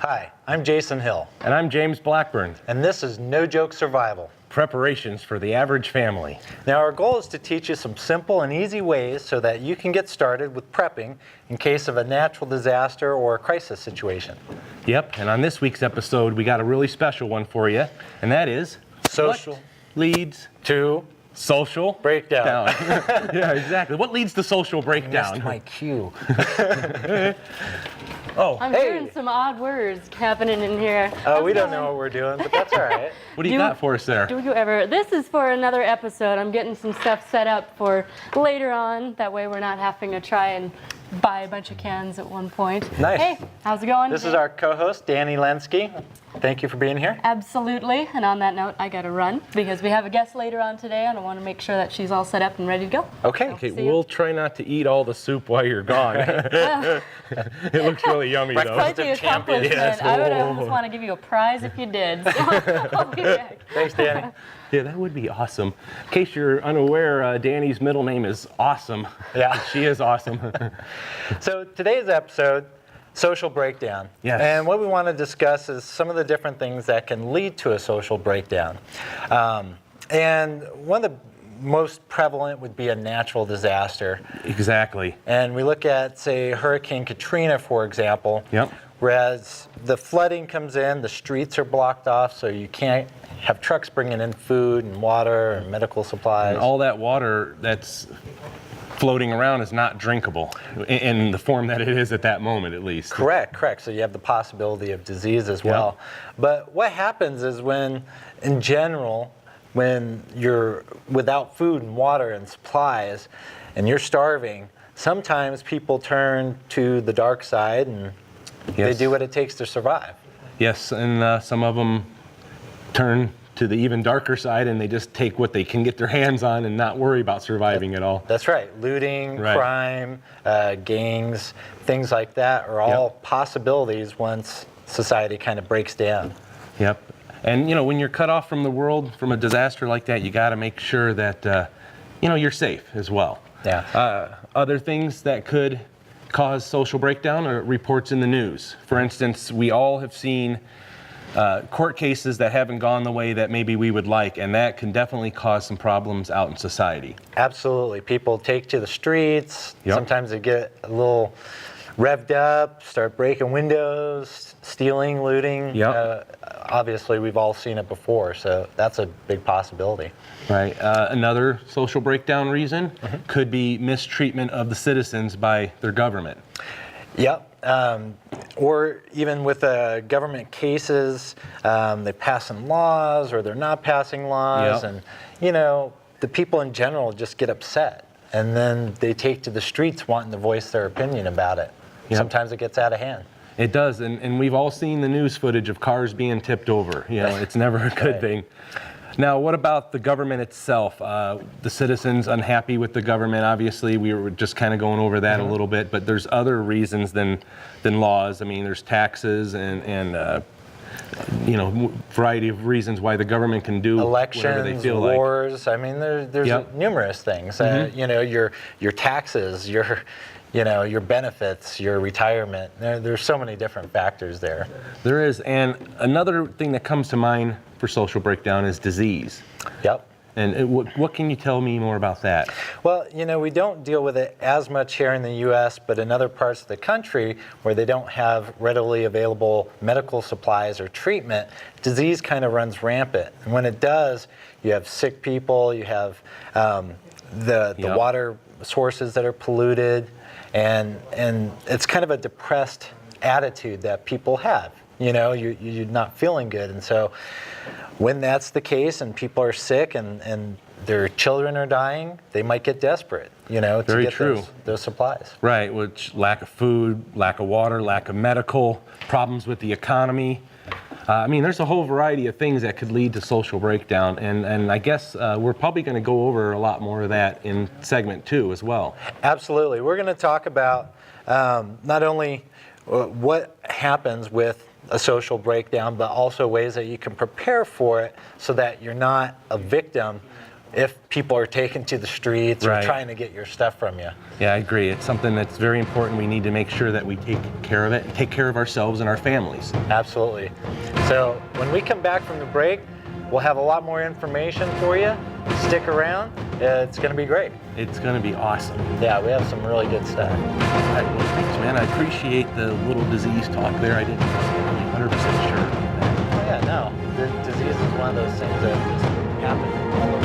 Hi, I'm Jason Hill. And I'm James Blackburn. And this is No Joke Survival. Preparations for the average family. Now our goal is to teach you some simple and easy ways so that you can get started with prepping in case of a natural disaster or a crisis situation. Yep, and on this week's episode we got a really special one for you, and that is Social what leads to social breakdown. Yeah, exactly. What leads to social breakdown? Missed my cue. Oh, I'm Hey. hearing some odd words happening in here. We don't know what we're doing, but that's all right. what do you got for us there? Do you ever? This is for another episode. I'm getting some stuff set up for later on. That way we're not having to try and buy a bunch of cans at one point. Nice. Hey, how's it going? This is our co-host, Danny Lenski. Thank you for being here. Absolutely. And on that note, I got to run because we have a guest later on today, and I want to make sure that she's all set up and ready to go. Okay. Okay, See ya. we'll try not to eat all the soup while you're gone. Well, It looks really yummy though. quite the champion. accomplishment. Yes. I would almost want to give you a prize if you did. So I'll be back. Thanks, Danny. Yeah, that would be awesome. In case you're unaware, Danny's middle name is Awesome. Yeah. She is awesome. So today's episode, social breakdown. Yes. And what we want to discuss is some of the different things that can lead to a social breakdown. And one of the most prevalent would be a natural disaster. Exactly. And we look at, say, Hurricane Katrina, for example. Yep. Whereas the flooding comes in, the streets are blocked off, so you can't have trucks bringing in food and water and medical supplies. And all that water that's floating around is not drinkable in the form that it is at that moment, at least. Correct. So you have the possibility of disease as well. But what happens is when you're without food and water and supplies and you're starving, sometimes people turn to the dark side and they do what it takes to survive. Yes, and some of them turn to the even darker side and they just take what they can get their hands on and not worry about surviving at all. That's right. Looting, Right. crime, gangs, things like that are all possibilities once society kind of breaks down. Yep. And when you're cut off from the world from a disaster like that, you got to make sure that you're safe as well. Yeah. Other things that could cause social breakdown are reports in the news. For instance, we all have seen court cases that haven't gone the way that maybe we would like, and that can definitely cause some problems out in society. Absolutely. People take to the streets. Yep. Sometimes they get a little revved up, start breaking windows, stealing, looting. Yep. Obviously, we've all seen it before, so that's a big possibility. Right. Another social breakdown reason could be mistreatment of the citizens by their government. Yep. Or even with government cases, they pass some laws or they're not passing laws. Yep. And, the people in general just get upset. And then they take to the streets wanting to voice their opinion about it. Yep. Sometimes it gets out of hand. It does, and we've all seen the news footage of cars being tipped over. It's never a good thing. Now, what about the government itself? The citizens unhappy with the government, obviously. We were just kind of going over that a little bit, but there's other reasons than laws. I mean, there's taxes and variety of reasons why the government can do whatever they Elections, feel like. wars. I mean, there's Yep. numerous things. Your taxes, your benefits, your retirement. There's so many different factors there. There is, and another thing that comes to mind for social breakdown is disease. Yep. And what can you tell me more about that? Well, we don't deal with it as much here in the U.S., but in other parts of the country where they don't have readily available medical supplies or treatment, disease kind of runs rampant. And when it does, you have sick people, you have the Yep. water sources that are polluted, and it's kind of a depressed attitude that people have. You're not feeling good. And so when that's the case and people are sick and their children are dying, they might get desperate, to Very get true. those supplies. Right, which lack of food, lack of water, lack of medical, problems with the economy. There's a whole variety of things that could lead to social breakdown, and I guess we're probably going to go over a lot more of that in segment 2 as well. Absolutely. We're going to talk about not only what happens with a social breakdown, but also ways that you can prepare for it so that you're not a victim if people are taken to the streets or Right. trying to get your stuff from you. Yeah, I agree. It's something that's very important. We need to make sure that we take care of it, take care of ourselves and our families. Absolutely. So when we come back from the break, we'll have a lot more information for you. Stick around. It's going to be great. It's going to be awesome. Yeah, we have some really good stuff. All right, well, thanks, man. I appreciate the little disease talk there. I didn't really 100% sure. Oh yeah, no. The disease is one of those things that just happen all over